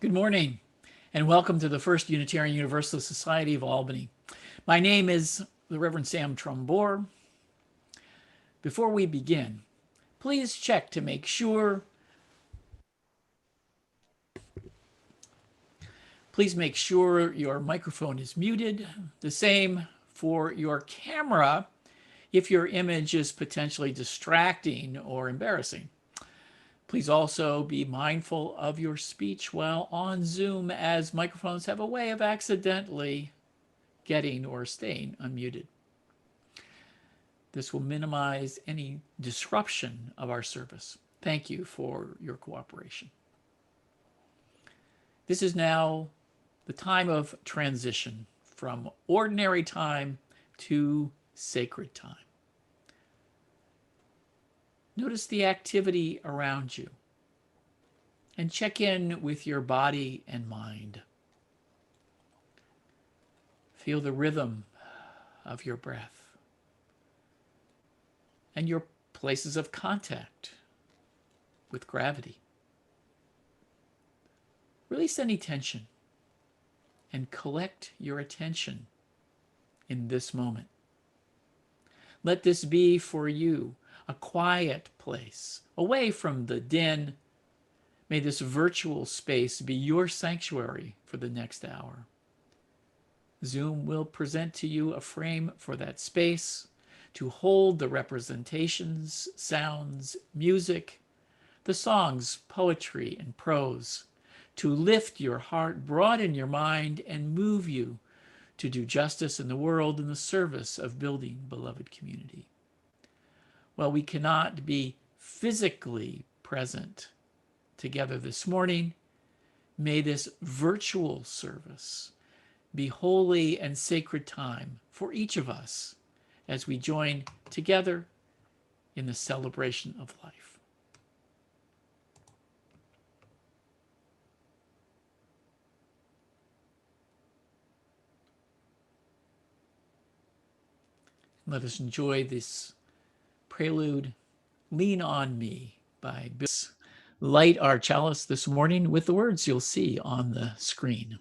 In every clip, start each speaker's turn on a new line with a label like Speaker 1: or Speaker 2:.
Speaker 1: Good morning, and welcome to the First Unitarian Universalist Society of Albany. My name is the Reverend Sam Trumbore. Before we begin, please check to make sure your microphone is muted. The same for your camera if your image is potentially distracting or embarrassing. Please also be mindful of your speech while on Zoom, as microphones have a way of accidentally getting or staying unmuted. This will minimize any disruption of our service. Thank you for your cooperation. This is now the time of transition from ordinary time to sacred time. Notice the activity around you and check in with your body and mind. Feel the rhythm of your breath and your places of contact with gravity. Release any tension and collect your attention in this moment. Let this be for you a quiet place, away from the din. May this virtual space be your sanctuary for the next hour. Zoom will present to you a frame for that space to hold the representations, sounds, music, the songs, poetry, and prose, to lift your heart, broaden your mind, and move you to do justice in the world in the service of building beloved community. While we cannot be physically present together this morning, may this virtual service be holy and sacred time for each of us as we join together in the celebration of life. Let us enjoy this prelude, Lean on Me, by Bill. Light our chalice this morning with the words you'll see on the screen.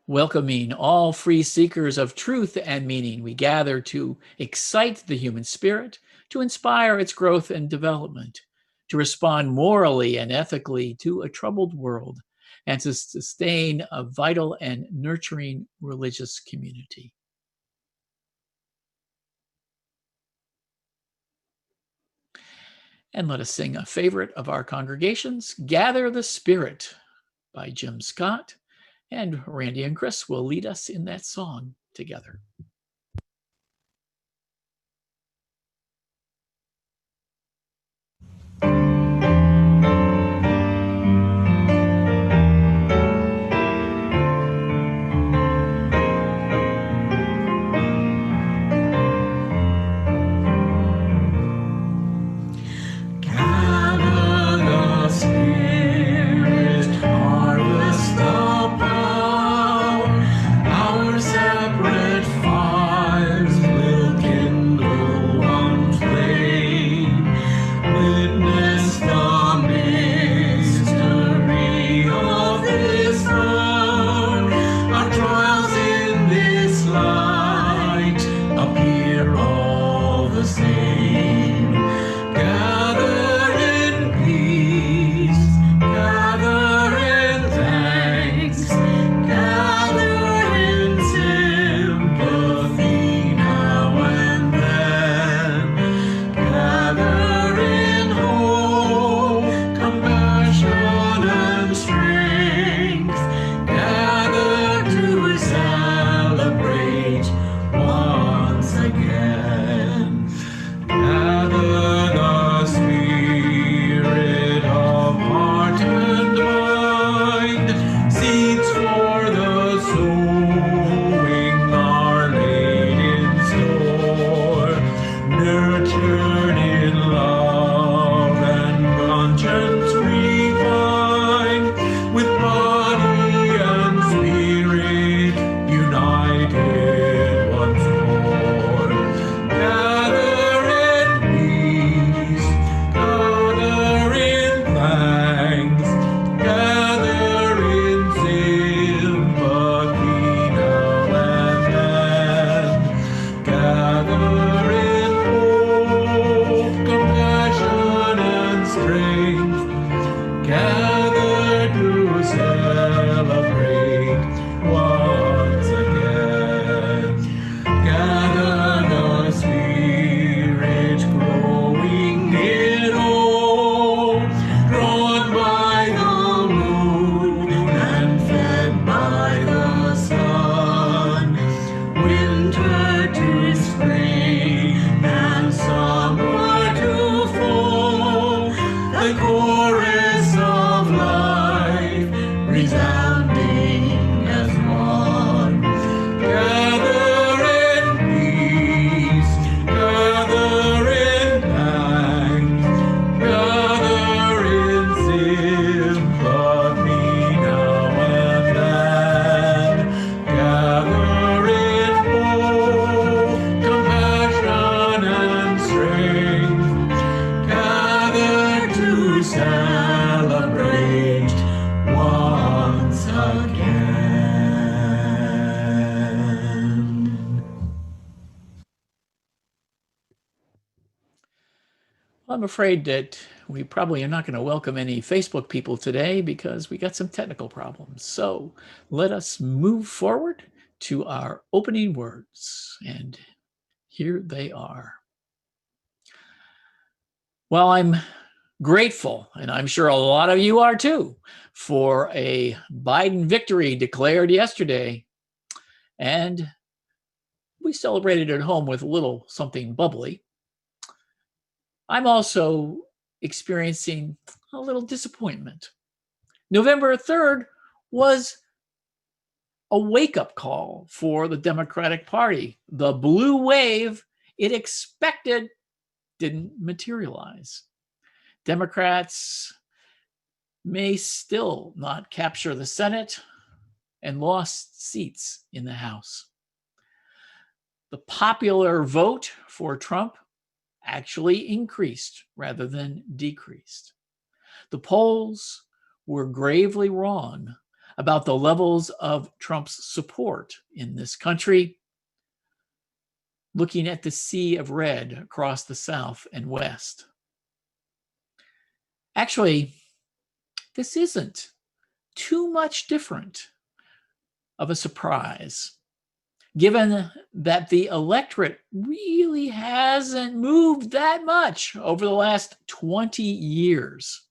Speaker 1: Welcoming all free seekers of truth and meaning, we gather to excite the human spirit, to inspire its growth and development, to respond morally and ethically to a troubled world, and to sustain a vital and nurturing religious community. And let us sing a favorite of our congregations, Gather the Spirit, by Jim Scott, and Randy and Chris will lead us in that song together.
Speaker 2: Our separate Father.
Speaker 1: I'm afraid that we probably are not going to welcome any Facebook people today because we got some technical problems. So let us move forward to our opening words. And here they are. Well, I'm grateful, and I'm sure a lot of you are too, for a Biden victory declared yesterday. And we celebrated at home with a little something bubbly. I'm also experiencing a little disappointment. November 3rd was a wake-up call for the Democratic Party. The blue wave it expected didn't materialize. Democrats may still not capture the Senate and lost seats in the House. The popular vote for Trump actually increased rather than decreased. The polls were gravely wrong about the levels of Trump's support in this country, looking at the sea of red across the South and West. Actually, this isn't too much different of a surprise, given that the electorate really hasn't moved that much over the last 20 years.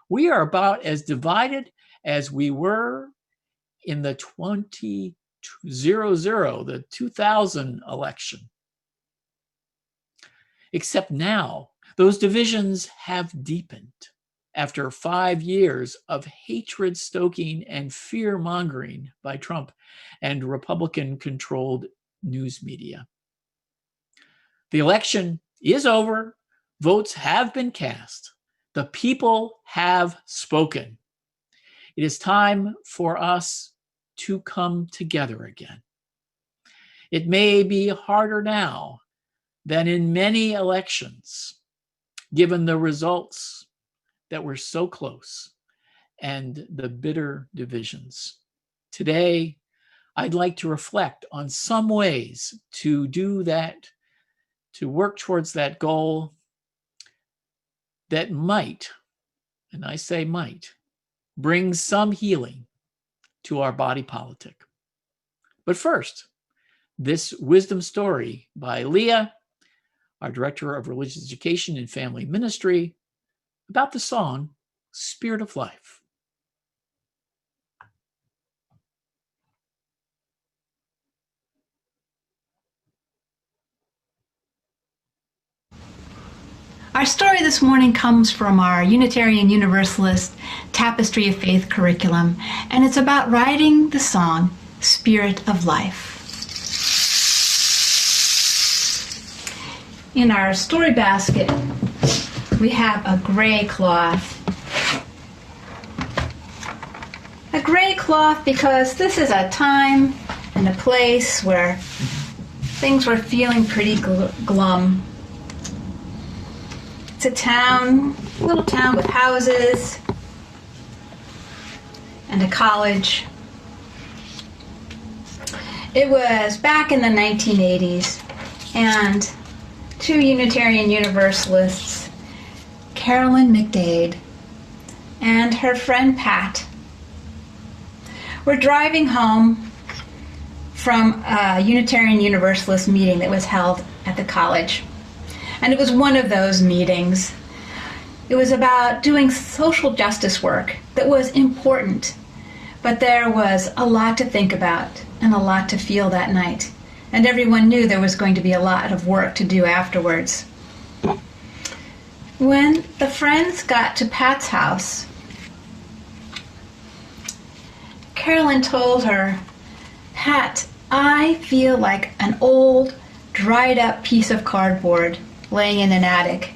Speaker 1: We are about as divided as we were in the 2000 election. Except now, those divisions have deepened after 5 years of hatred stoking and fear mongering by Trump and Republican-controlled news media. The election is over. Votes have been cast. The people have spoken. It is time for us to come together again. It may be harder now than in many elections, given the results that were so close and the bitter divisions. Today, I'd like to reflect on some ways to do that, to work towards that goal that might, and I say might, bring some healing to our body politic. But first, this wisdom story by Leah, our Director of Religious Education and Family Ministry, about the song Spirit of Life.
Speaker 2: Our story this morning comes from our Unitarian Universalist Tapestry of Faith curriculum, and it's about writing the song Spirit of Life. In our story basket, we have a gray cloth. A gray cloth because this is a time and a place where things were feeling pretty glum. It's a town, a little town with houses and a college. It was back in the 1980s, and two Unitarian Universalists, Carolyn McDade and her friend Pat, were driving home from a Unitarian Universalist meeting that was held at the college. And it was one of those meetings. It was about doing social justice work that was important, but there was a lot to think about and a lot to feel that night. And everyone knew there was going to be a lot of work to do afterwards. When the friends got to Pat's house, Carolyn told her, "Pat, I feel like an old, dried up piece of cardboard laying in an attic.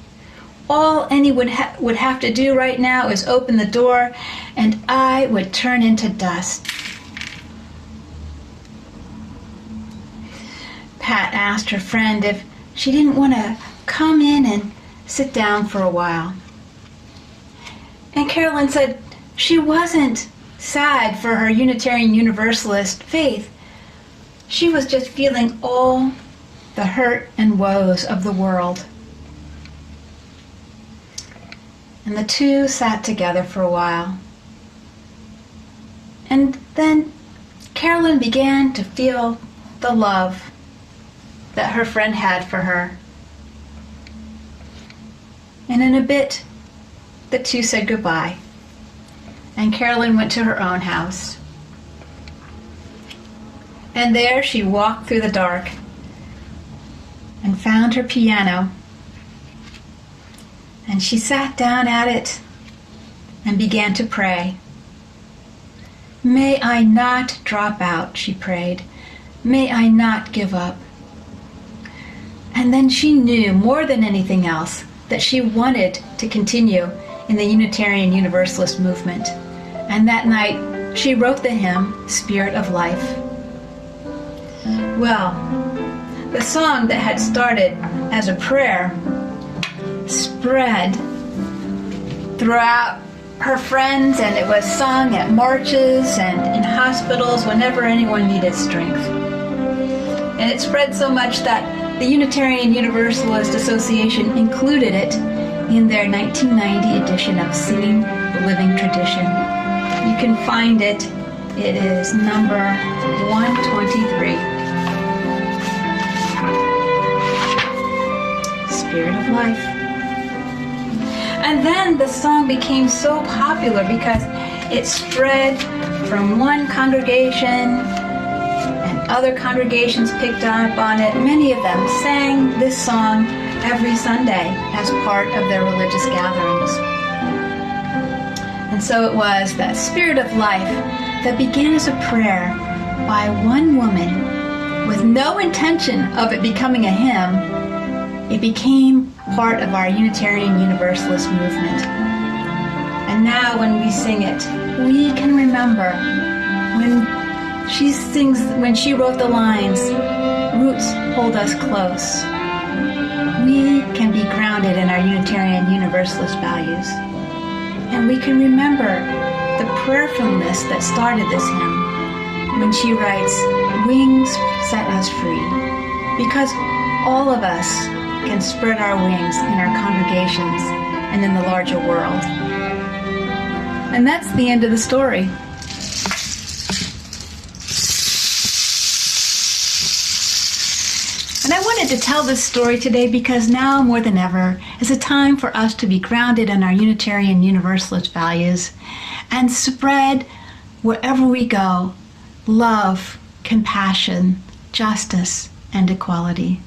Speaker 2: All Annie would have to do right now is open the door, and I would turn into dust." Pat asked her friend if she didn't want to come in and sit down for a while. And Carolyn said she wasn't sad for her Unitarian Universalist faith. She was just feeling all the hurt and woes of the world. And the two sat together for a while. And then Carolyn began to feel the love that her friend had for her. And in a bit, the two said goodbye. And Carolyn went to her own house. And there she walked through the dark and found her piano. And she sat down at it and began to pray. May I not drop out, she prayed. May I not give up. And then she knew more than anything else that she wanted to continue in the Unitarian Universalist movement. And that night she wrote the hymn, Spirit of Life. Well, the song that had started as a prayer spread throughout her friends, and it was sung at marches and in hospitals whenever anyone needed strength. And it spread so much that the Unitarian Universalist Association included it in their 1990 edition of Singing the Living Tradition. You can find it. It is number 123. Spirit of Life. And then the song became so popular because it spread from one congregation and other congregations picked up on it. Many of them sang this song every Sunday as part of their religious gatherings. And so it was that Spirit of Life that began as a prayer by one woman with no intention of it becoming a hymn. It became part of our Unitarian Universalist movement. And now when we sing it, we can remember when she wrote the lines, roots hold us close. We can be grounded in our Unitarian Universalist values. And we can remember the prayerfulness that started this hymn when she writes, wings set us free. Because all of us can spread our wings in our congregations and in the larger world. And that's the end of the story. And I wanted to tell this story today because now more than ever is a time for us to be grounded in our Unitarian Universalist values and spread wherever we go love, compassion, justice, and equality.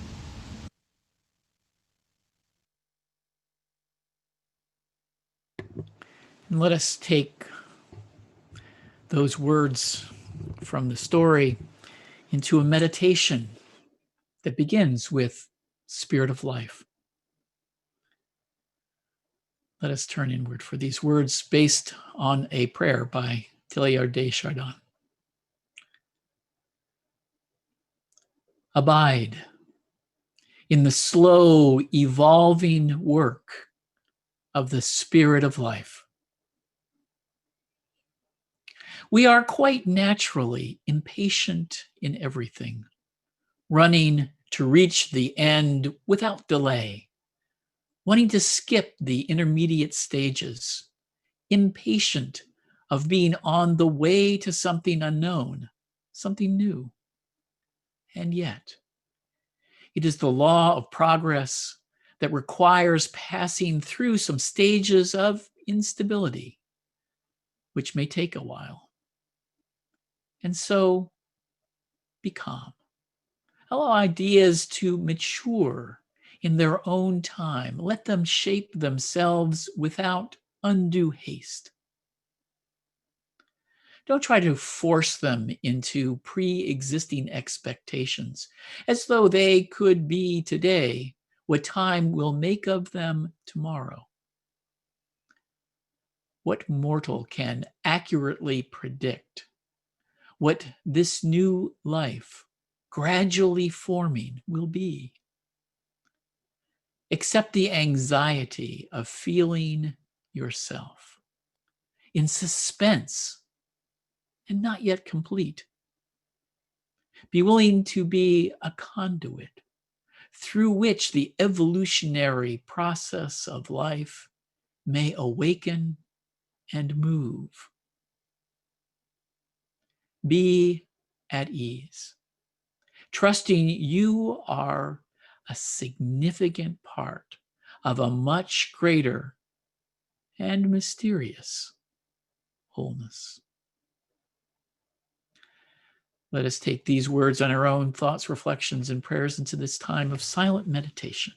Speaker 1: And let us take those words from the story into a meditation that begins with Spirit of Life. Let us turn inward for these words based on a prayer by Teilhard de Chardin. Abide in the slow, evolving work of the Spirit of Life. We are quite naturally impatient in everything, running to reach the end without delay, wanting to skip the intermediate stages, impatient of being on the way to something unknown, something new. And yet, it is the law of progress that requires passing through some stages of instability, which may take a while. And so, be calm. Allow ideas to mature in their own time. Let them shape themselves without undue haste. Don't try to force them into pre-existing expectations, as though they could be today what time will make of them tomorrow. What mortal can accurately predict what this new life gradually forming will be? Accept the anxiety of feeling yourself in suspense and not yet complete. Be willing to be a conduit through which the evolutionary process of life may awaken and move. Be at ease, trusting you are a significant part of a much greater and mysterious wholeness. Let us take these words on our own thoughts, reflections, and prayers into this time of silent meditation.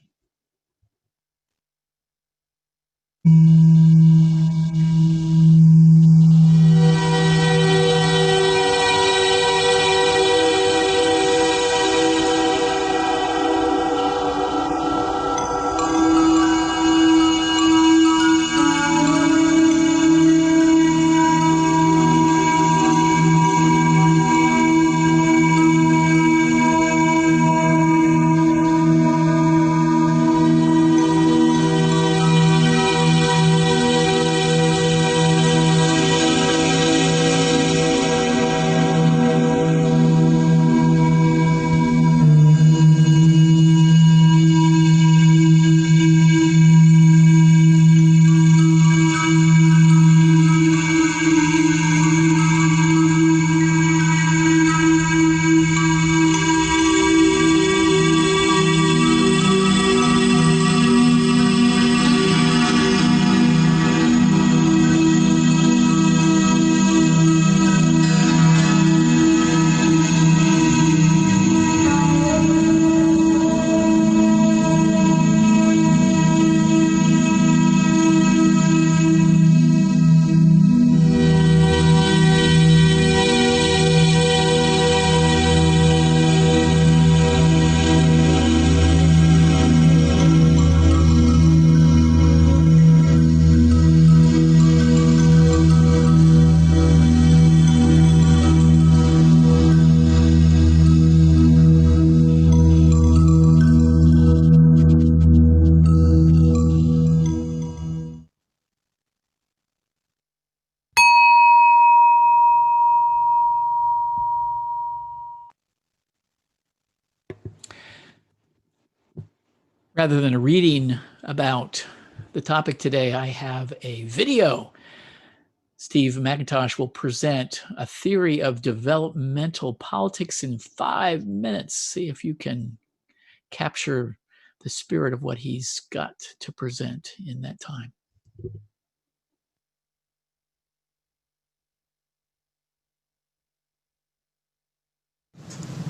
Speaker 1: Rather than a reading about the topic today, I have a video. Steve McIntosh will present a theory of developmental politics in 5 minutes. See if you can capture the spirit of what he's got to present in that time.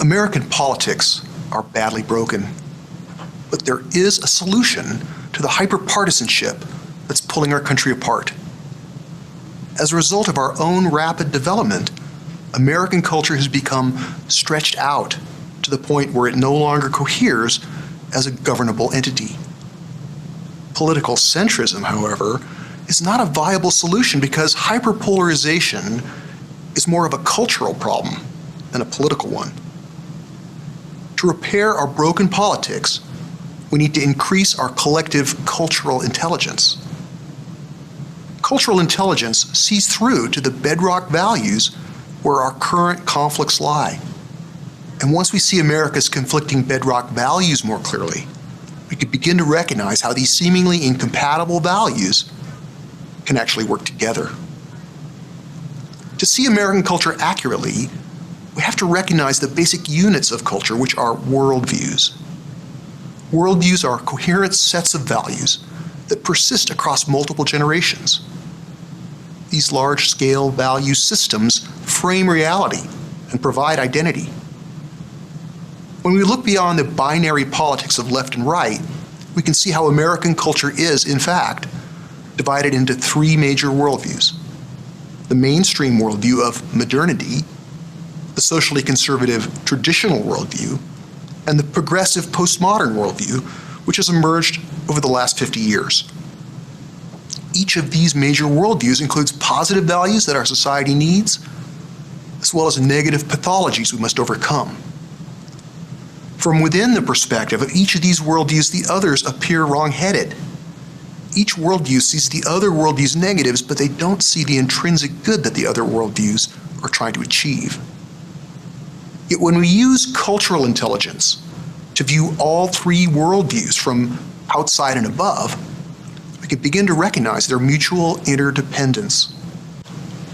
Speaker 3: American politics are badly broken, but there is a solution to the hyperpartisanship that's pulling our country apart. As a result of our own rapid development, American culture has become stretched out to the point where it no longer coheres as a governable entity. Political centrism, however, is not a viable solution because hyperpolarization is more of a cultural problem than a political one. To repair our broken politics, we need to increase our collective cultural intelligence. Cultural intelligence sees through to the bedrock values where our current conflicts lie. And once we see America's conflicting bedrock values more clearly, we could begin to recognize how these seemingly incompatible values can actually work together. To see American culture accurately, we have to recognize the basic units of culture, which are worldviews. Worldviews are coherent sets of values that persist across multiple generations. These large-scale value systems frame reality and provide identity. When we look beyond the binary politics of left and right, we can see how American culture is, in fact, divided into 3 major worldviews. The mainstream worldview of modernity, the socially conservative traditional worldview, and the progressive postmodern worldview, which has emerged over the last 50 years. Each of these major worldviews includes positive values that our society needs, as well as negative pathologies we must overcome. From within the perspective of each of these worldviews, the others appear wrong-headed. Each worldview sees the other worldview's negatives, but they don't see the intrinsic good that the other worldviews are trying to achieve. Yet when we use cultural intelligence to view all 3 worldviews from outside and above, we we can begin to recognize their mutual interdependence.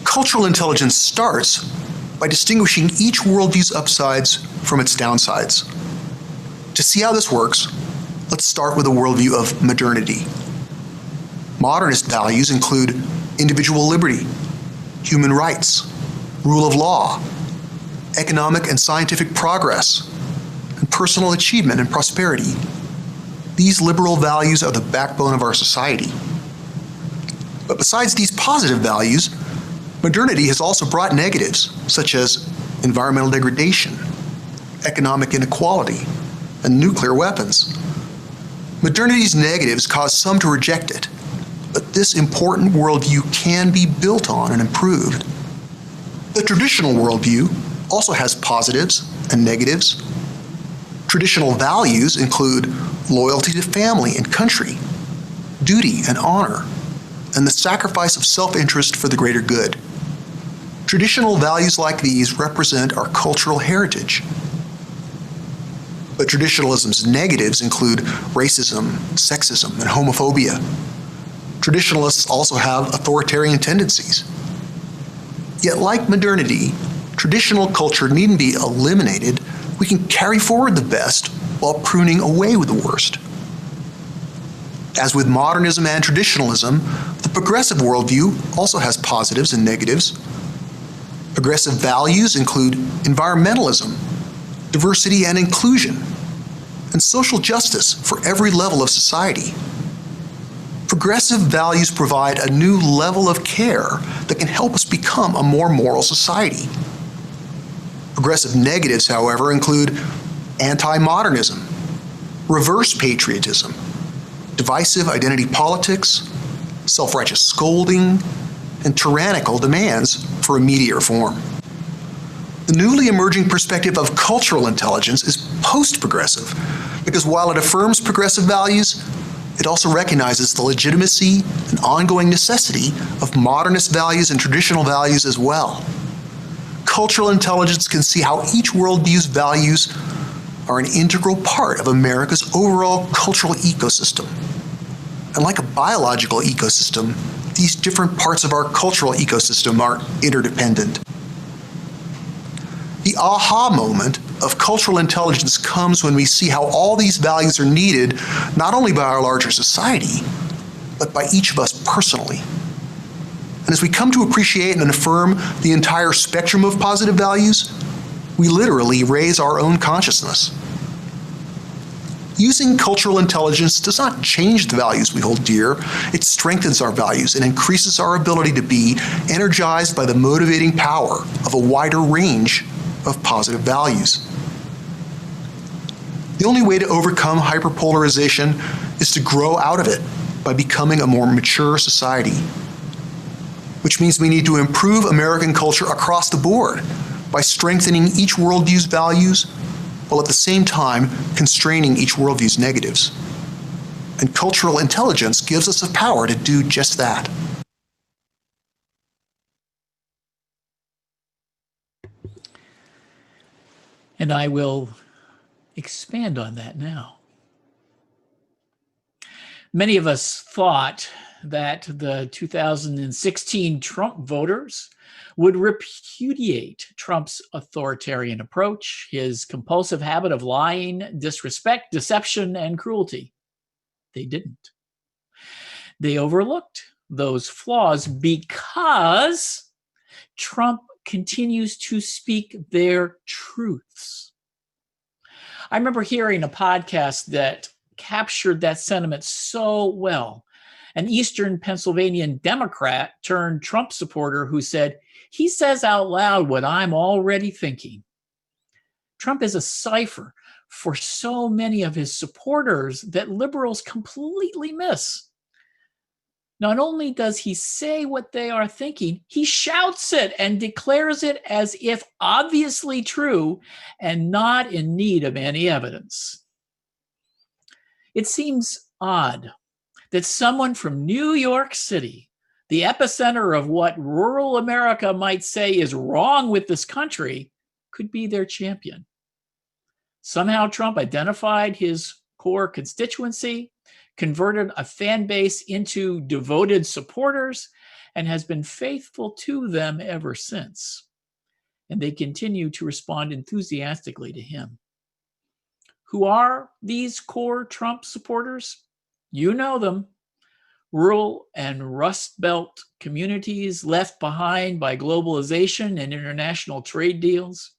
Speaker 3: Cultural intelligence starts by distinguishing each worldview's upsides from its downsides. To see how this works, let's start with a worldview of modernity. Modernist values include individual liberty, human rights, rule of law, economic and scientific progress, and personal achievement and prosperity. These liberal values are the backbone of our society. But besides these positive values, modernity has also brought negatives, such as environmental degradation, economic inequality, and nuclear weapons. Modernity's negatives cause some to reject it, but this important worldview can be built on and improved. The traditional worldview also has positives and negatives. Traditional values include loyalty to family and country, duty and honor, and the sacrifice of self-interest for the greater good. Traditional values like these represent our cultural heritage. But traditionalism's negatives include racism, sexism, and homophobia. Traditionalists also have authoritarian tendencies. Yet, like modernity, traditional culture needn't be eliminated. We can carry forward the best while pruning away with the worst. As with modernism and traditionalism, the progressive worldview also has positives and negatives. Progressive values include environmentalism, diversity and inclusion, and social justice for every level of society. Progressive values provide a new level of care that can help us become a more moral society. Progressive negatives, however, include anti-modernism, reverse patriotism, divisive identity politics, self-righteous scolding, and tyrannical demands for immediate reform. The newly emerging perspective of cultural intelligence is post-progressive because while it affirms progressive values, it also recognizes the legitimacy and ongoing necessity of modernist values and traditional values as well. Cultural intelligence can see how each worldview's values are an integral part of America's overall cultural ecosystem. And like a biological ecosystem, these different parts of our cultural ecosystem are interdependent. The aha moment of cultural intelligence comes when we see how all these values are needed not only by our larger society, but by each of us personally. And as we come to appreciate and affirm the entire spectrum of positive values, we literally raise our own consciousness. Using cultural intelligence does not change the values we hold dear. It strengthens our values and increases our ability to be energized by the motivating power of a wider range of positive values. The only way to overcome hyperpolarization is to grow out of it by becoming a more mature society, which means we need to improve American culture across the board by strengthening each worldview's values while at the same time constraining each worldview's negatives. And cultural intelligence gives us the power to do just that.
Speaker 1: And I will expand on that now. Many of us thought that the 2016 Trump voters would repudiate Trump's authoritarian approach, his compulsive habit of lying, disrespect, deception, and cruelty. They didn't. They overlooked those flaws because Trump continues to speak their truths. I remember hearing a podcast that captured that sentiment so well. An Eastern Pennsylvanian Democrat turned Trump supporter who said, "He says out loud what I'm already thinking." Trump is a cipher for so many of his supporters that liberals completely miss. Not only does he say what they are thinking, he shouts it and declares it as if obviously true and not in need of any evidence. It seems odd that someone from New York City, the epicenter of what rural America might say is wrong with this country, could be their champion. Somehow Trump identified his core constituency, converted a fan base into devoted supporters, and has been faithful to them ever since. And they continue to respond enthusiastically to him. Who are these core Trump supporters? You know them. Rural and Rust Belt communities left behind by globalization and international trade deals,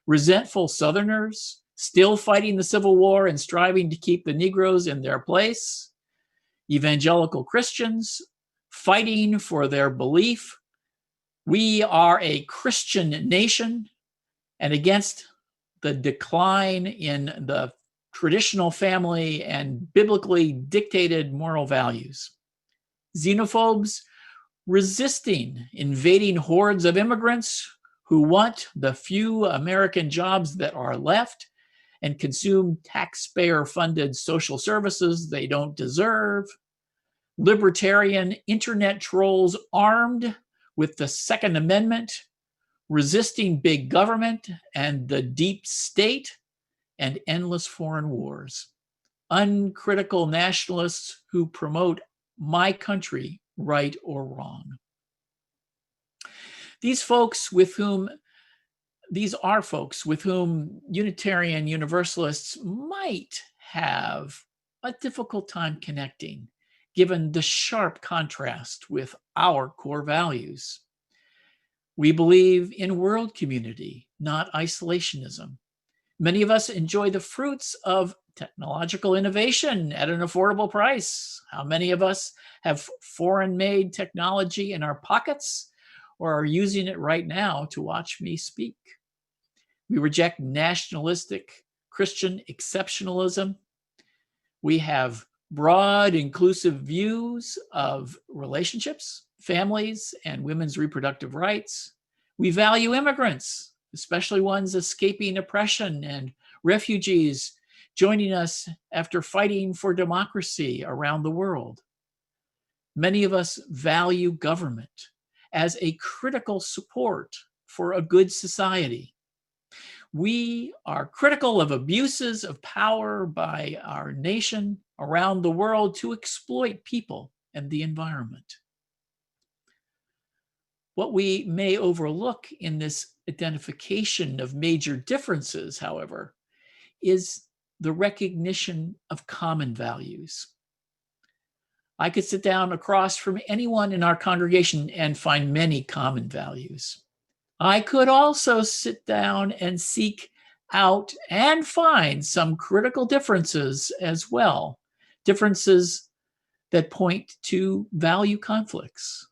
Speaker 1: resentful Southerners still fighting the Civil War and striving to keep the Negroes in their place, evangelical Christians fighting for their belief we are a Christian nation and against the decline in the traditional family and biblically dictated moral values. Xenophobes resisting invading hordes of immigrants who want the few American jobs that are left and consume taxpayer-funded social services they don't deserve. Libertarian internet trolls armed with the Second Amendment, resisting big government and the deep state and endless foreign wars. Uncritical nationalists who promote my country, right or wrong. These are folks with whom Unitarian Universalists might have a difficult time connecting, given the sharp contrast with our core values. We believe in world community, not isolationism. Many of us enjoy the fruits of technological innovation at an affordable price. How many of us have foreign-made technology in our pockets or are using it right now to watch me speak? We reject nationalistic Christian exceptionalism. We have broad, inclusive views of relationships, families, and women's reproductive rights. We value immigrants, especially ones escaping oppression and refugees joining us after fighting for democracy around the world. Many of us value government as a critical support for a good society. We are critical of abuses of power by our nation around the world to exploit people and the environment. What we may overlook in this identification of major differences, however, is the recognition of common values. I could sit down across from anyone in our congregation and find many common values. I could also sit down and seek out and find some critical differences as well, differences that point to value conflicts.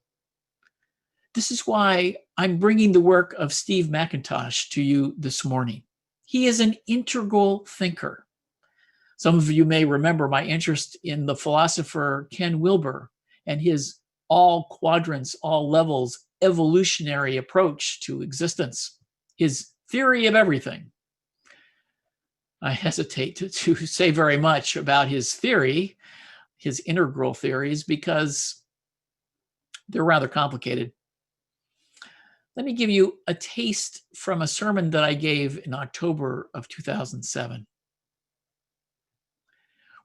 Speaker 1: This is why I'm bringing the work of Steve McIntosh to you this morning. He is an integral thinker. Some of you may remember my interest in the philosopher Ken Wilber and his all quadrants, all levels evolutionary approach to existence, his theory of everything. I hesitate to say very much about his theory, his integral theories, because they're rather complicated. Let me give you a taste from a sermon that I gave in October of 2007.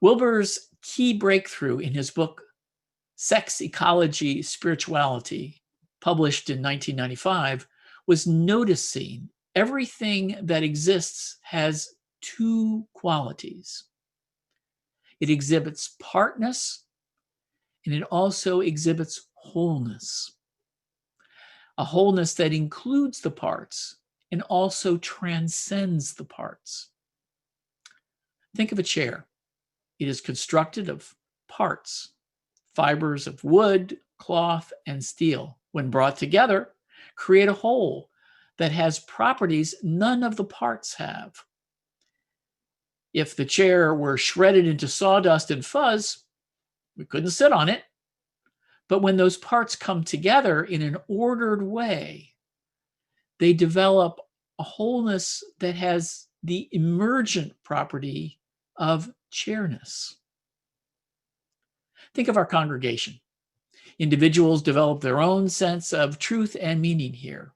Speaker 1: Wilber's key breakthrough in his book, Sex, Ecology, Spirituality, published in 1995, was noticing everything that exists has two qualities. It exhibits partness, and it also exhibits wholeness. A wholeness that includes the parts and also transcends the parts. Think of a chair. It is constructed of parts, fibers of wood, cloth, and steel. When brought together, create a whole that has properties none of the parts have. If the chair were shredded into sawdust and fuzz, we couldn't sit on it. But when those parts come together in an ordered way, they develop a wholeness that has the emergent property of chairness. Think of our congregation. Individuals develop their own sense of truth and meaning here.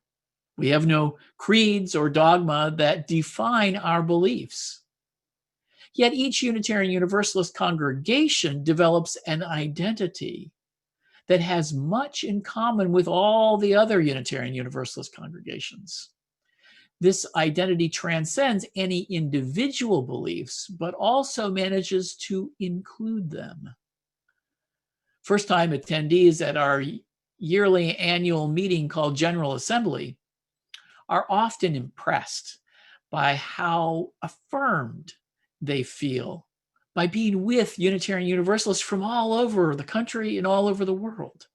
Speaker 1: We have no creeds or dogma that define our beliefs. Yet each Unitarian Universalist congregation develops an identity that has much in common with all the other Unitarian Universalist congregations. This identity transcends any individual beliefs, but also manages to include them. First-time attendees at our yearly annual meeting called General Assembly are often impressed by how affirmed they feel by being with Unitarian Universalists from all over the country and all over the world.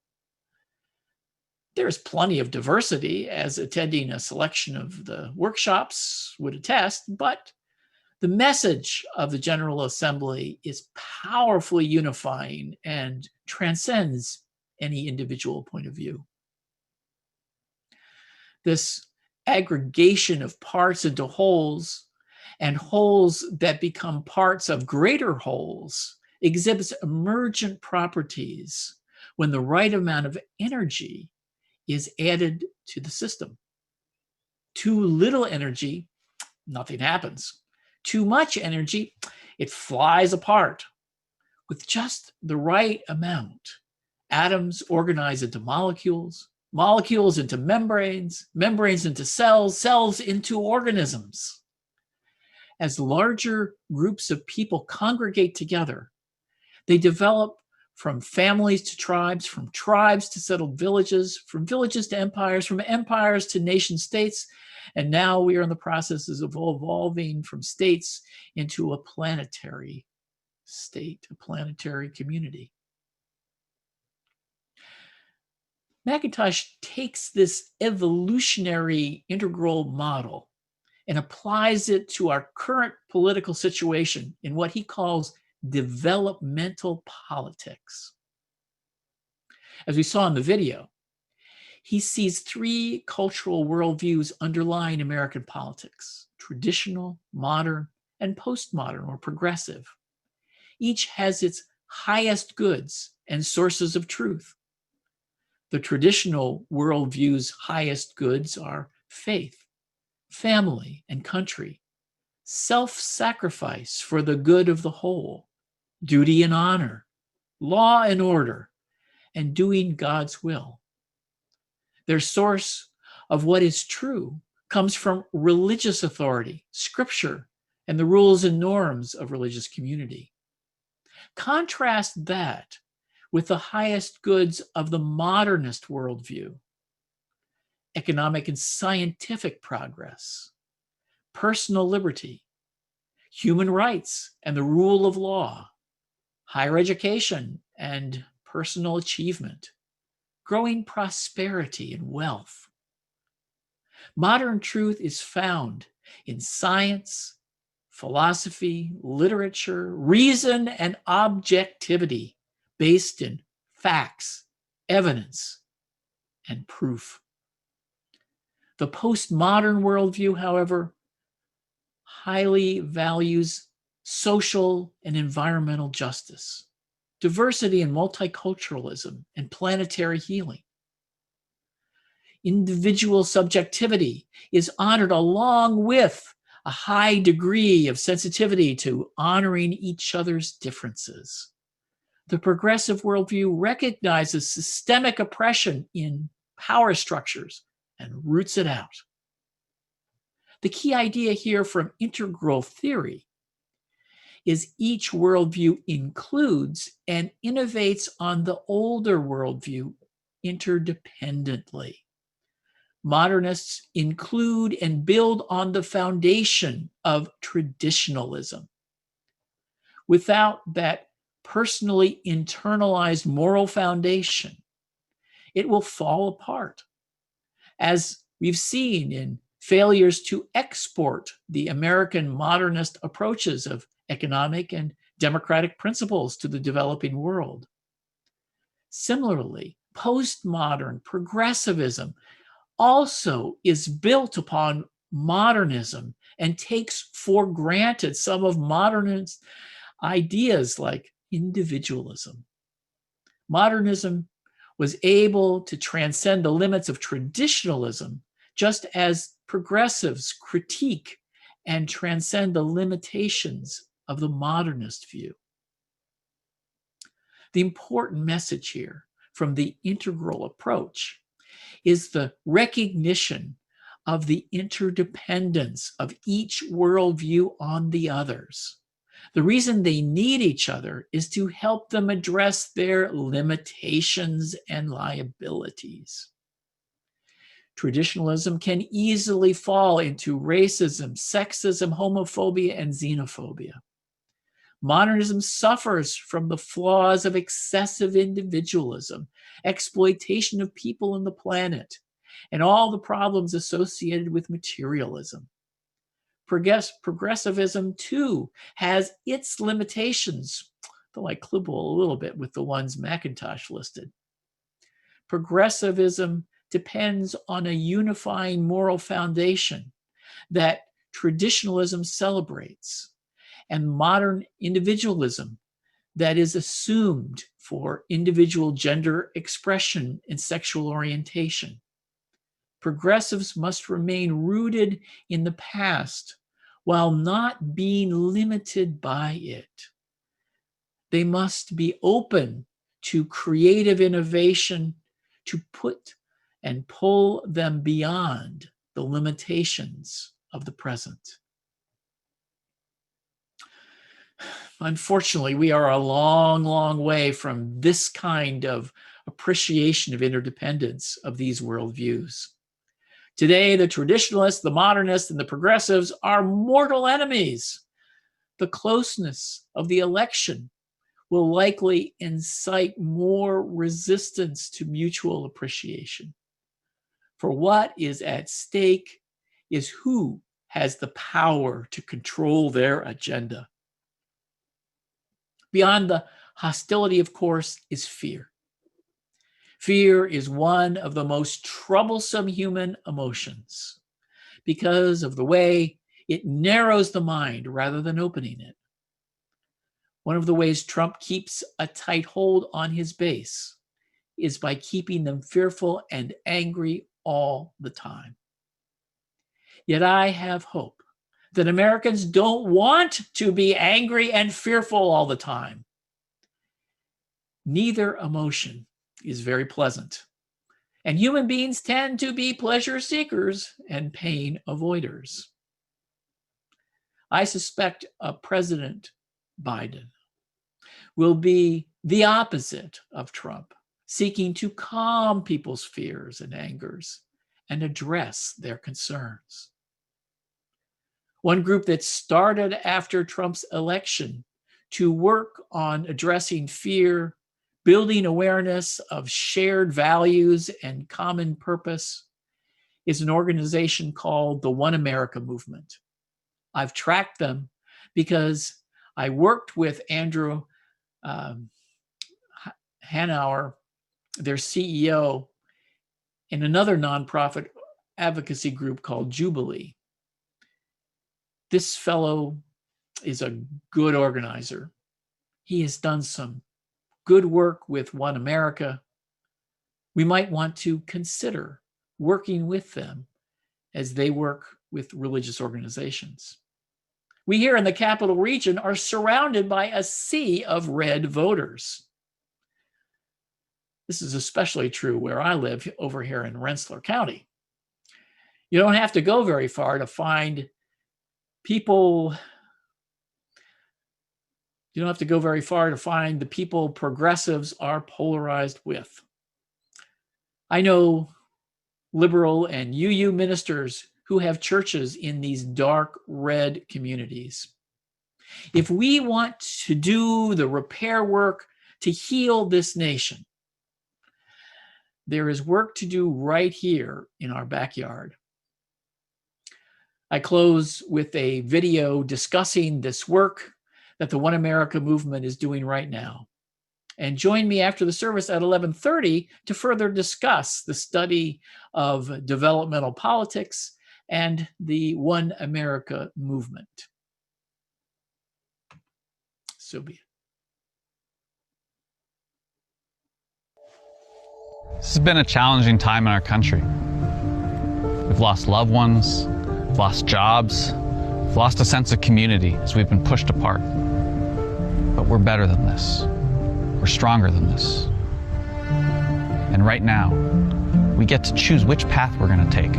Speaker 1: There's plenty of diversity, as attending a selection of the workshops would attest, but the message of the General Assembly is powerfully unifying and transcends any individual point of view. This aggregation of parts into wholes and wholes that become parts of greater wholes exhibits emergent properties when the right amount of energy is added to the system. Too little energy, nothing happens. Too much energy, it flies apart. With just the right amount, atoms organize into molecules, molecules into membranes, membranes into cells, cells into organisms. As larger groups of people congregate together, they develop from families to tribes, from tribes to settled villages, from villages to empires, from empires to nation states, and now we are in the processes of evolving from states into a planetary state, a planetary community. McIntosh takes this evolutionary integral model and applies it to our current political situation in what he calls developmental politics. As we saw in the video, he sees three cultural worldviews underlying American politics: traditional, modern, and postmodern or progressive. Each has its highest goods and sources of truth. The traditional worldview's highest goods are faith, family and country, self-sacrifice for the good of the whole, duty and honor, law and order, and doing God's will. Their source of what is true comes from religious authority, scripture, and the rules and norms of religious community. Contrast that with the highest goods of the modernist worldview: economic and scientific progress, personal liberty, human rights and the rule of law, higher education and personal achievement, growing prosperity and wealth. Modern truth is found in science, philosophy, literature, reason, and objectivity based in facts, evidence, and proof. The postmodern worldview, however, highly values social and environmental justice, diversity and multiculturalism, and planetary healing. Individual subjectivity is honored along with a high degree of sensitivity to honoring each other's differences. The progressive worldview recognizes systemic oppression in power structures and roots it out. The key idea here from integral theory is each worldview includes and innovates on the older worldview interdependently. Modernists include and build on the foundation of traditionalism. Without that personally internalized moral foundation, it will fall apart, as we've seen in failures to export the American modernist approaches of economic and democratic principles to the developing world. Similarly, postmodern progressivism also is built upon modernism and takes for granted some of modernist ideas like individualism. Modernism was able to transcend the limits of traditionalism, just as progressives critique and transcend the limitations of the modernist view. The important message here from the integral approach is the recognition of the interdependence of each worldview on the others. The reason they need each other is to help them address their limitations and liabilities. Traditionalism can easily fall into racism, sexism, homophobia, and xenophobia. Modernism suffers from the flaws of excessive individualism, exploitation of people and the planet, and all the problems associated with materialism. Progressivism, too, has its limitations, though I quibble a little bit with the ones McIntosh listed. Progressivism depends on a unifying moral foundation that traditionalism celebrates, and modern individualism that is assumed for individual gender expression and sexual orientation. Progressives must remain rooted in the past while not being limited by it. They must be open to creative innovation to put and pull them beyond the limitations of the present. Unfortunately, we are a long, long way from this kind of appreciation of interdependence of these worldviews. Today, the traditionalists, the modernists, and the progressives are mortal enemies. The closeness of the election will likely incite more resistance to mutual appreciation. For what is at stake is who has the power to control their agenda. Beyond the hostility, of course, is fear. Fear is one of the most troublesome human emotions because of the way it narrows the mind rather than opening it. One of the ways Trump keeps a tight hold on his base is by keeping them fearful and angry all the time. Yet I have hope that Americans don't want to be angry and fearful all the time. Neither emotion is very pleasant, and human beings tend to be pleasure seekers and pain avoiders. I suspect President Biden will be the opposite of Trump, seeking to calm people's fears and angers and address their concerns. One group that started after Trump's election to work on addressing fear, building awareness of shared values and common purpose is an organization called the One America Movement. I've tracked them because I worked with Andrew Hanauer, their CEO, in another nonprofit advocacy group called Jubilee. This fellow is a good organizer. He has done some good work with One America. We might want to consider working with them as they work with religious organizations. We here in the Capital Region are surrounded by a sea of red voters. This is especially true where I live over here in Rensselaer County. You don't have to go very far to find people. You don't have to go very far to find the people progressives are polarized with. I know liberal and UU ministers who have churches in these dark red communities. If we want to do the repair work to heal this nation, there is work to do right here in our backyard. I close with a video discussing this work that the One America movement is doing right now. And join me after the service at 11:30 to further discuss the study of developmental politics and the One America movement. So be it.
Speaker 4: This has been a challenging time in our country. We've lost loved ones, we've lost jobs, we've We've lost a sense of community as we've been pushed apart. But we're better than this. We're stronger than this. And right now, we get to choose which path we're going to take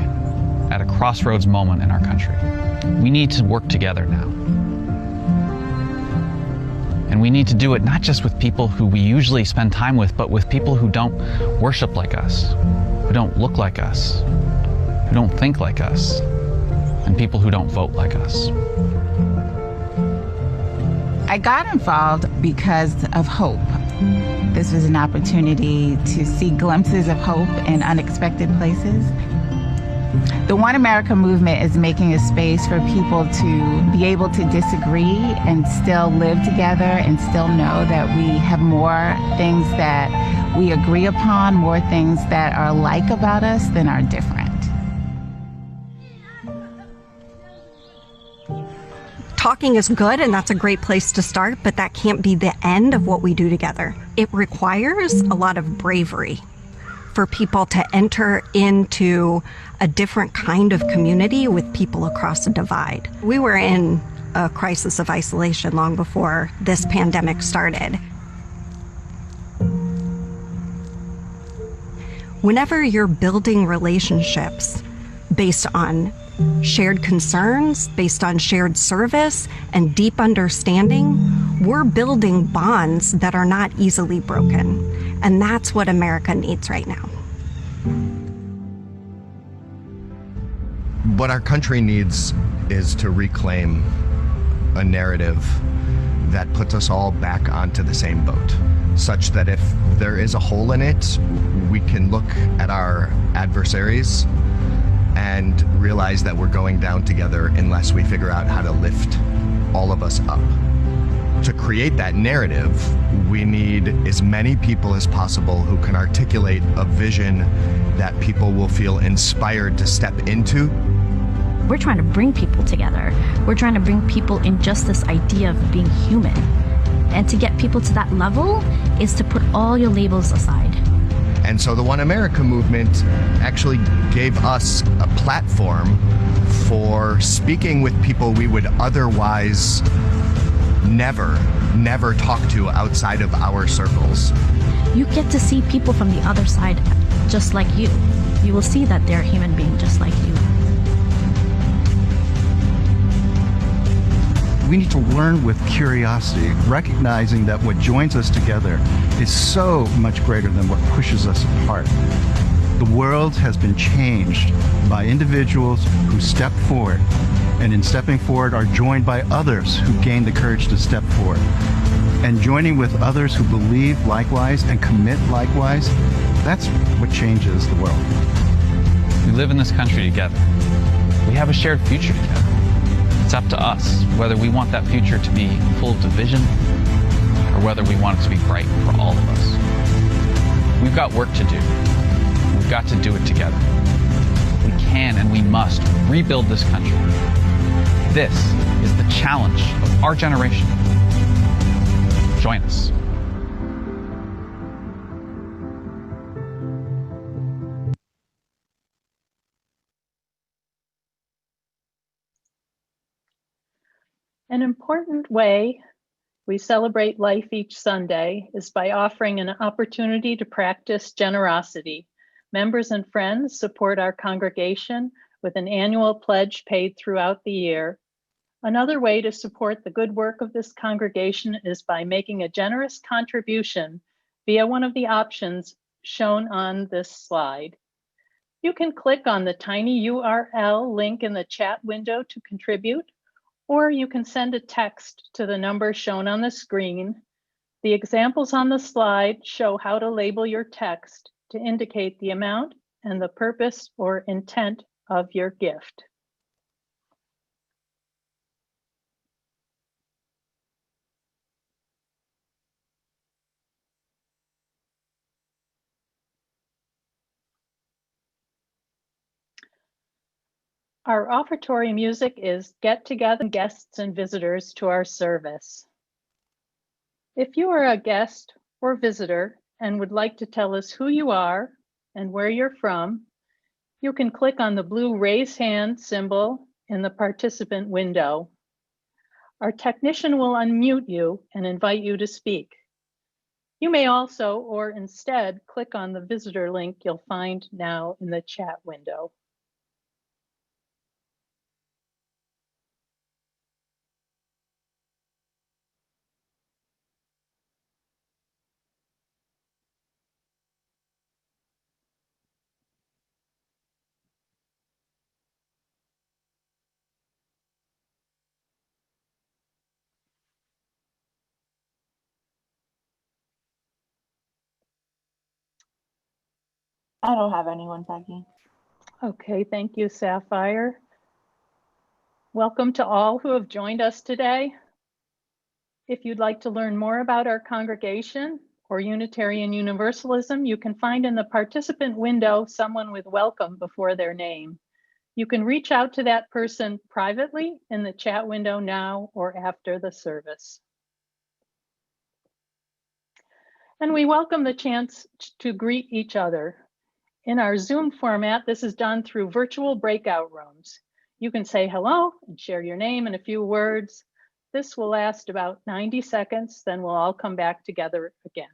Speaker 4: at a crossroads moment in our country. We need to work together now. And we need to do it not just with people who we usually spend time with, but with people who don't worship like us, who don't look like us, who don't think like us, and people who don't vote like us.
Speaker 5: I got involved because of hope. This was an opportunity to see glimpses of hope in unexpected places. The One America movement is making a space for people to be able to disagree and still live together and still know that we have more things that we agree upon, more things that are alike about us than are different.
Speaker 6: Talking is good, and that's a great place to start, but that can't be the end of what we do together. It requires a lot of bravery for people to enter into a different kind of community with people across a divide. We were in a crisis of isolation long before this pandemic started. Whenever you're building relationships based on shared concerns, based on shared service and deep understanding, we're building bonds that are not easily broken. And that's what America needs right now.
Speaker 7: What our country needs is to reclaim a narrative that puts us all back onto the same boat, such that if there is a hole in it, we can look at our adversaries and realize that we're going down together unless we figure out how to lift all of us up. To create that narrative, we need as many people as possible who can articulate a vision that people will feel inspired to step into.
Speaker 8: We're trying to bring people together. We're trying to bring people in just this idea of being human. And to get people to that level is to put all your labels aside.
Speaker 7: And so the One America movement actually gave us a platform for speaking with people we would otherwise never talk to outside of our circles.
Speaker 8: You get to see people from the other side just like you. You will see that they're a human being just like you.
Speaker 9: We need to learn with curiosity, recognizing that what joins us together is so much greater than what pushes us apart. The world has been changed by individuals who step forward, and in stepping forward are joined by others who gain the courage to step forward. And joining with others who believe likewise and commit likewise, that's what changes the world.
Speaker 4: We live in this country together. We have a shared future together. It's up to us whether we want that future to be full of division or whether we want it to be bright for all of us. We've got work to do. We've got to do it together. We can and we must rebuild this country. This is the challenge of our generation. Join us.
Speaker 10: An important way we celebrate life each Sunday is by offering an opportunity to practice generosity. Members and friends support our congregation with an annual pledge paid throughout the year. Another way to support the good work of this congregation is by making a generous contribution via one of the options shown on this slide. You can click on the tiny URL link in the chat window to contribute, or you can send a text to the number shown on the screen. The examples on the slide show how to label your text to indicate the amount and the purpose or intent of your gift. Our offertory music is Get Together Guests and Visitors to our service. If you are a guest or visitor and would like to tell us who you are and where you're from, you can click on the blue raise hand symbol in the participant window. Our technician will unmute you and invite you to speak. You may also, or instead, click on the visitor link you'll find now in the chat window.
Speaker 11: I don't have anyone, Peggy.
Speaker 10: Okay, thank you, Sapphire. Welcome to all who have joined us today. If you'd like to learn more about our congregation or Unitarian Universalism, you can find in the participant window someone with welcome before their name. You can reach out to that person privately in the chat window now or after the service. And we welcome the chance to greet each other. In our Zoom format, this is done through virtual breakout rooms. You can say hello and share your name and a few words. This will last about 90 seconds, then we'll all come back together again.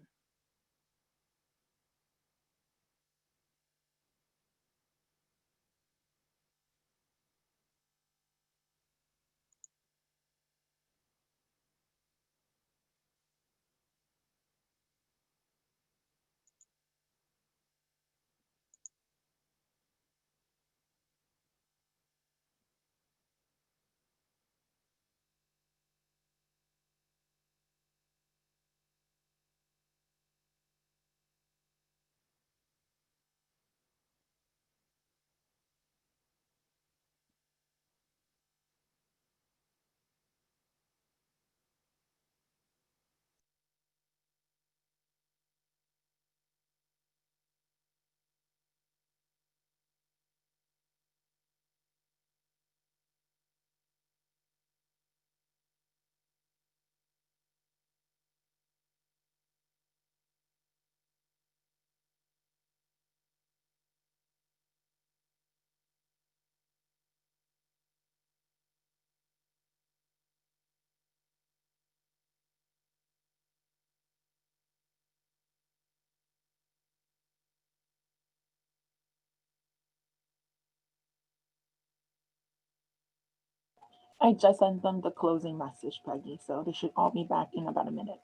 Speaker 11: I just sent them the closing message, Peggy, so they should all be back in about a minute.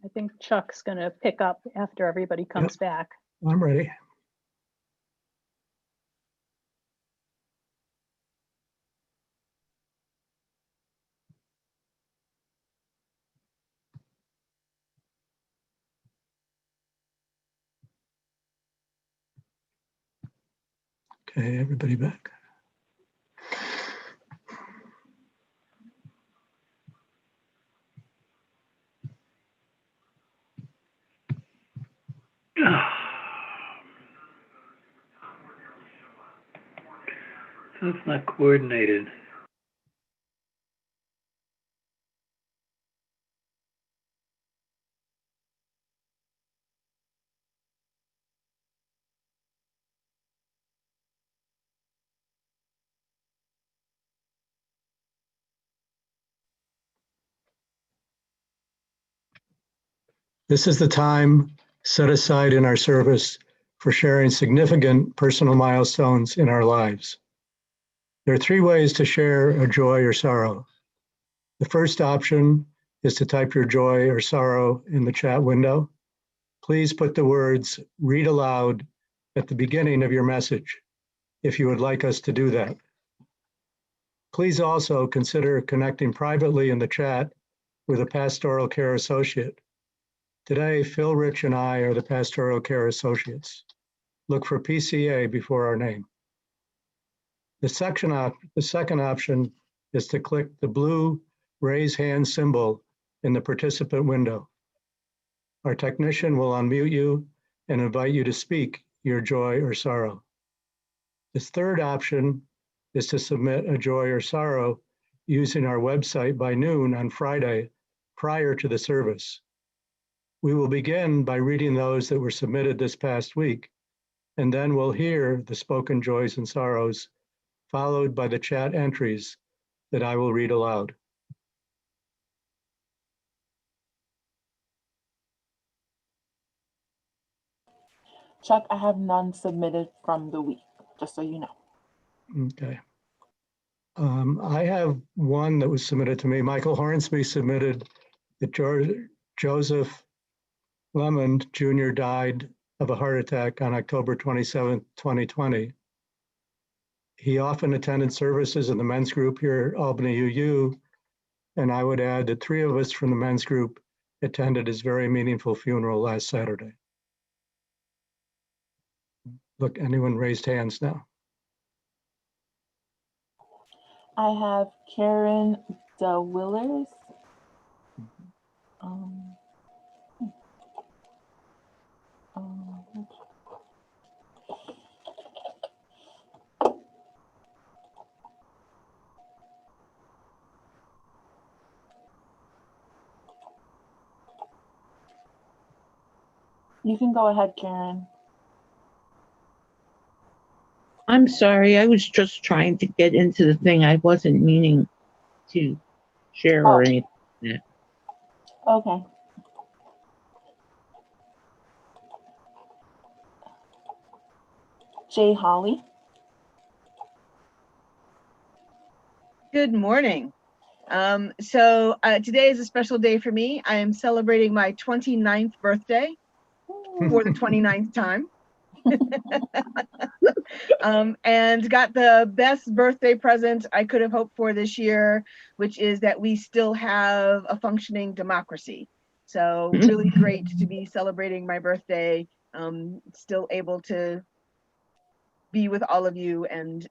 Speaker 10: I think Chuck's going to pick up after everybody comes back.
Speaker 12: I'm ready. Okay, everybody back.
Speaker 1: So it's not coordinated.
Speaker 12: This is the time set aside in our service for sharing significant personal milestones in our lives. There are three ways to share a joy or sorrow. The first option is to type your joy or sorrow in the chat window. Please put the words "read aloud" at the beginning of your message if you would like us to do that. Please also consider connecting privately in the chat with a pastoral care associate. Today, Phil, Rich, and I are the pastoral care associates. Look for PCA before our name. The second option is to click the blue raise hand symbol in the participant window. Our technician will unmute you and invite you to speak your joy or sorrow. This third option is to submit a joy or sorrow using our website by noon on Friday prior to the service. We will begin by reading those that were submitted this past week, and then we'll hear the spoken joys and sorrows, followed by the chat entries that I will read aloud.
Speaker 11: Chuck, I have none submitted from the week, just so you know.
Speaker 12: Okay. I have one that was submitted to me. Michael Hornsby submitted that Joseph Lemond Jr. died of a heart attack on October 27, 2020. He often attended services in the men's group here at Albany UU, and I would add that 3 of us from the men's group attended his very meaningful funeral last Saturday. Look, anyone raised hands now?
Speaker 11: I have Karen DeWillers. You can go ahead, Karen.
Speaker 13: I'm sorry, I was just trying to get into the thing. I wasn't meaning to share or anything like that.
Speaker 11: Okay. Jay Holly.
Speaker 14: Good morning. Today is a special day for me. I am celebrating my 29th birthday for the 29th time. And got the best birthday present I could have hoped for this year, which is that we still have a functioning democracy. So really great to be celebrating my birthday, still able to be with all of you and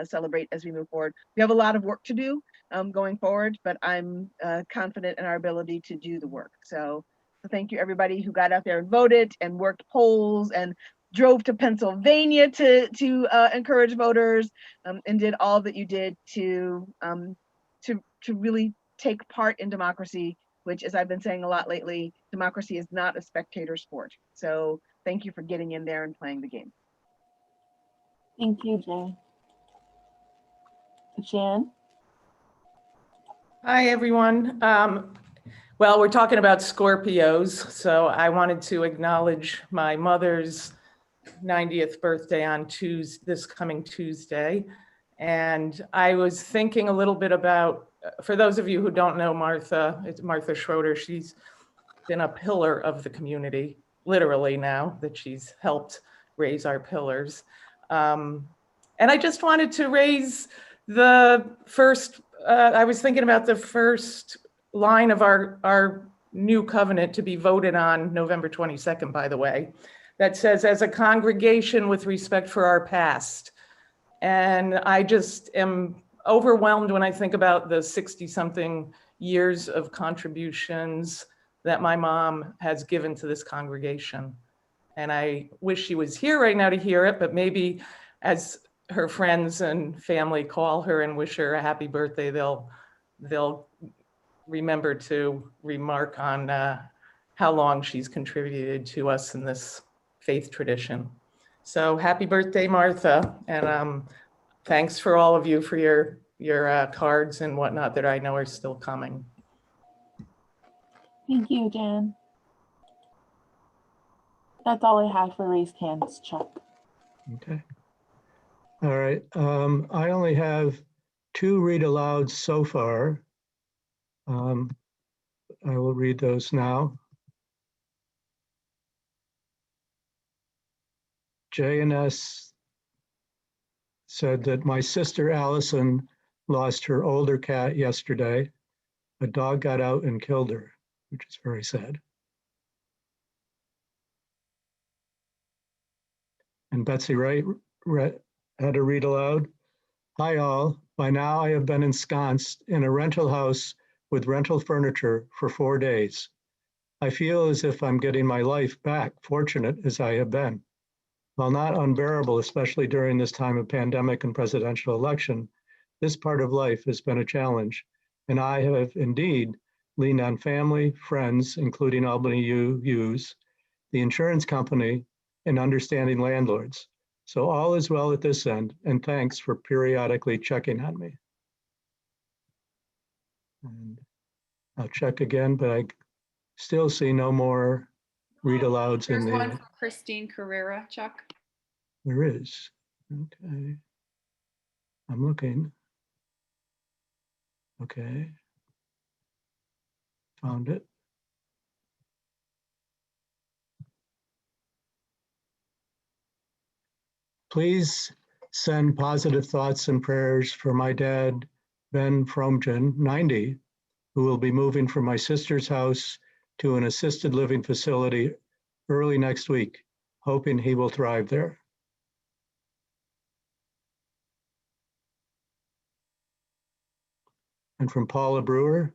Speaker 14: celebrate as we move forward. We have a lot of work to do going forward, but I'm confident in our ability to do the work. So thank you everybody who got out there and voted and worked polls and drove to Pennsylvania to encourage voters and did all that you did to really take part in democracy, which, as I've been saying a lot lately, democracy is not a spectator sport. So thank you for getting in there and playing the game.
Speaker 11: Thank you, Jay. Jan.
Speaker 15: Hi, everyone. Well, we're talking about Scorpios, so I wanted to acknowledge my mother's 90th birthday on this coming Tuesday. And I was thinking a little bit about, for those of you who don't know Martha, it's Martha Schroeder. She's been a pillar of the community, literally now that she's helped raise our pillars. And I just wanted to raise the first, I was thinking about the first line of our new covenant to be voted on November 22nd, by the way, that says, as a congregation with respect for our past. And I just am overwhelmed when I think about the 60-something years of contributions that my mom has given to this congregation. And I wish she was here right now to hear it, but maybe as her friends and family call her and wish her a happy birthday, they'll remember to remark on how long she's contributed to us in this faith tradition. So happy birthday, Martha. And thanks for all of you for your cards and whatnot that I know are still coming.
Speaker 11: Thank you, Jan. That's all I have for raised hands, Chuck.
Speaker 12: Okay. All right. I only have 2 read alouds so far. I will read those now. JNS said that my sister Allison lost her older cat yesterday. A dog got out and killed her, which is very sad. And Betsy Wright had to read aloud. Hi all, by now I have been ensconced in a rental house with rental furniture for 4 days. I feel as if I'm getting my life back, fortunate as I have been. While not unbearable, especially during this time of pandemic and presidential election, this part of life has been a challenge, and I have indeed leaned on family, friends, including Albany UUs, the insurance company, and understanding landlords. So all is well at this end, and thanks for periodically checking on me. And I'll check again, but I still see no more read alouds in
Speaker 16: There's one
Speaker 12: the,
Speaker 16: from Christine Carrera, Chuck.
Speaker 12: there is. Okay. I'm looking. Okay. Found it. Please send positive thoughts and prayers for my dad, Ben Fromgen, 90, who will be moving from my sister's house to an assisted living facility early next week, hoping he will thrive there. And from Paula Brewer,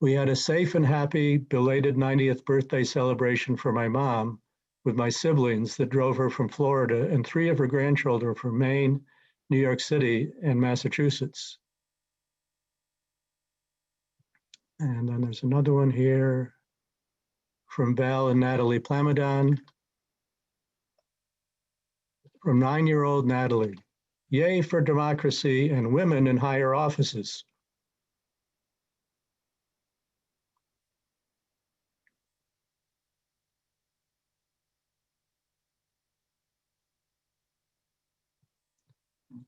Speaker 12: we had a safe and happy belated 90th birthday celebration for my mom with my siblings that drove her from Florida and 3 of her grandchildren from Maine, New York City, and Massachusetts. And then there's another one here from Val and Natalie Plamadon. From 9-year-old Natalie, yay for democracy and women in higher offices.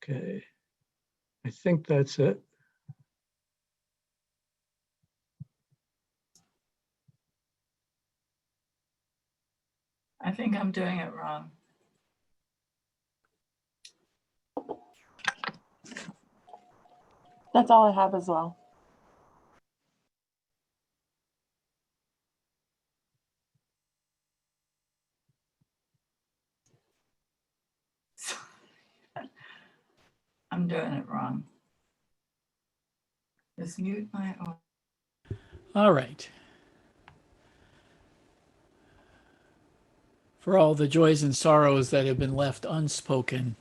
Speaker 12: Okay, I think that's it.
Speaker 17: I think I'm doing it wrong.
Speaker 11: That's all I have as well.
Speaker 17: I'm doing it wrong. Just mute my.
Speaker 1: All right. For all the joys and sorrows that have been left unspoken,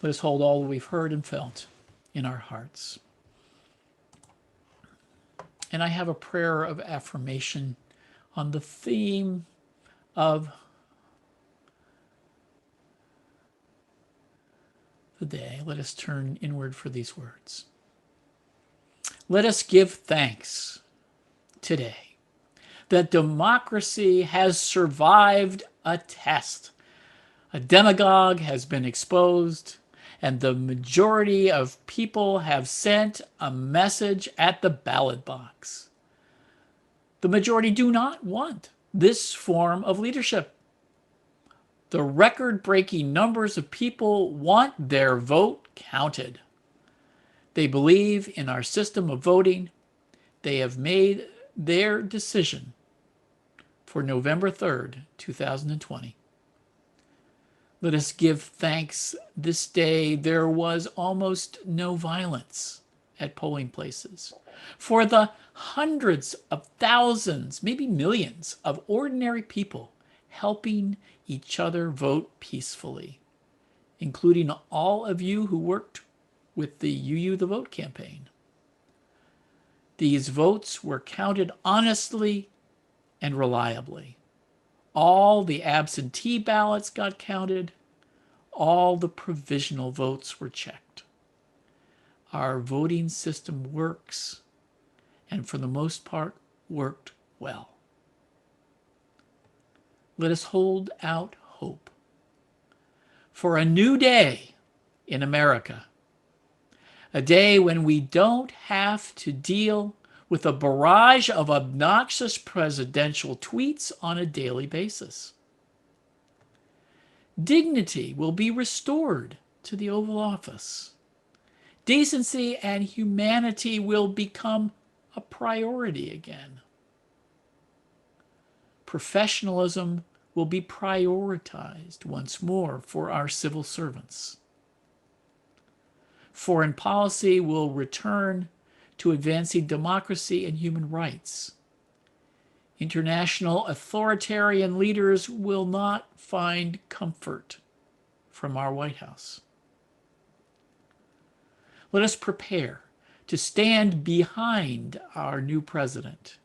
Speaker 1: let us hold all that we've heard and felt in our hearts. And I have a prayer of affirmation on the theme of the day. Let us turn inward for these words. Let us give thanks today that democracy has survived a test. A demagogue has been exposed, and the majority of people have sent a message at the ballot box. The majority do not want this form of leadership. The record-breaking numbers of people want their vote counted. They believe in our system of voting. They have made their decision for November 3rd, 2020. Let us give thanks this day there was almost no violence at polling places. For the hundreds of thousands, maybe millions of ordinary people helping each other vote peacefully, including all of you who worked with the UU the Vote campaign. These votes were counted honestly and reliably. All the absentee ballots got counted. All the provisional votes were checked. Our voting system works, and for the most part, worked well. Let us hold out hope for a new day in America, a day when we don't have to deal with a barrage of obnoxious presidential tweets on a daily basis. Dignity will be restored to the Oval Office. Decency and humanity will become a priority again. Professionalism will be prioritized once more for our civil servants. Foreign policy will return to advancing democracy and human rights. International authoritarian leaders will not find comfort from our White House. Let us prepare to stand behind our new president,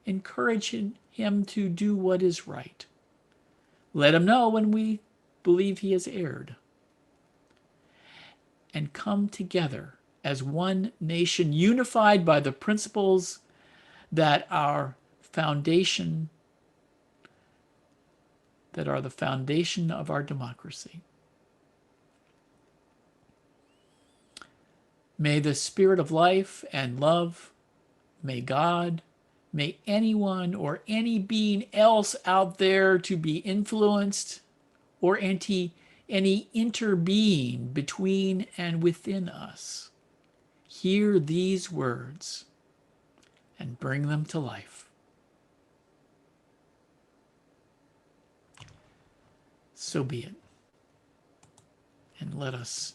Speaker 1: encouraging him to do what is right. Let him know when we believe he has erred. And come together as one nation, unified by the principles that are the foundation of our democracy. May the spirit of life and love, may God, may anyone or any being else out there to be influenced or any interbeing between and within us hear these words and bring them to life. So be it. And let us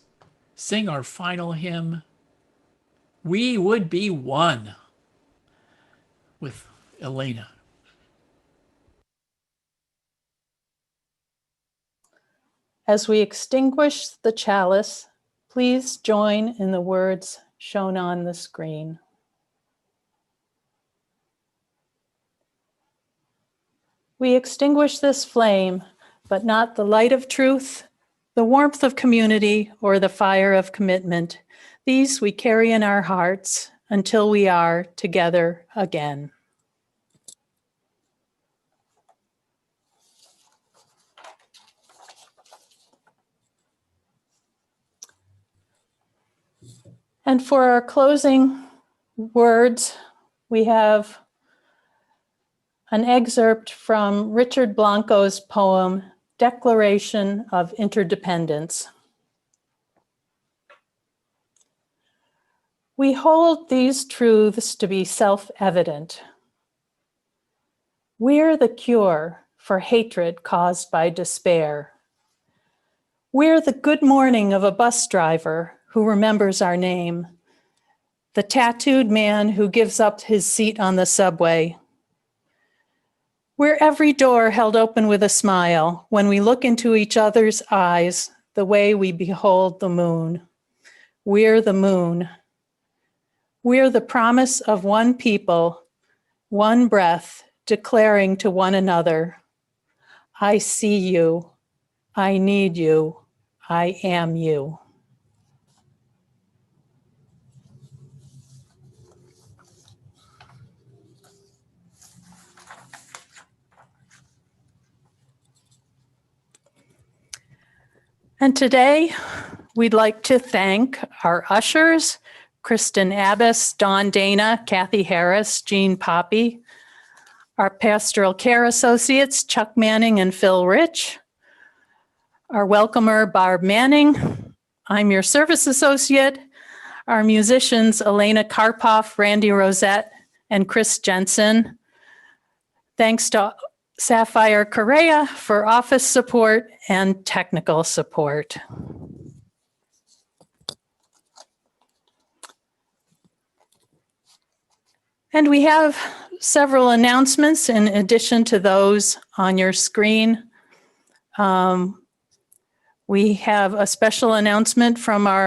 Speaker 1: sing our final hymn, We Would Be One, with Elena.
Speaker 10: As we extinguish the chalice, please join in the words shown on the screen. We extinguish this flame, but not the light of truth, the warmth of community, or the fire of commitment. These we carry in our hearts until we are together again. And for our closing words, we have an excerpt from Richard Blanco's poem, Declaration of Interdependence. We hold these truths to be self-evident. We're the cure for hatred caused by despair. We're the good morning of a bus driver who remembers our name, the tattooed man who gives up his seat on the subway. We're every door held open with a smile when we look into each other's eyes the way we behold the moon. We're the moon. We're the promise of one people, one breath, declaring to one another, I see you, I need you, I am you. And today, we'd like to thank our ushers, Kristen Abbas, Dawn Dana, Kathy Harris, Jean Poppy, our pastoral care associates, Chuck Manning and Phil Rich, our welcomer, Barb Manning. I'm your service associate, our musicians, Elena Karpoff, Randy Rosette, and Chris Jensen. Thanks to Sapphire Correa for office support and technical support. And we have several announcements in addition to those on your screen. We have a special announcement from our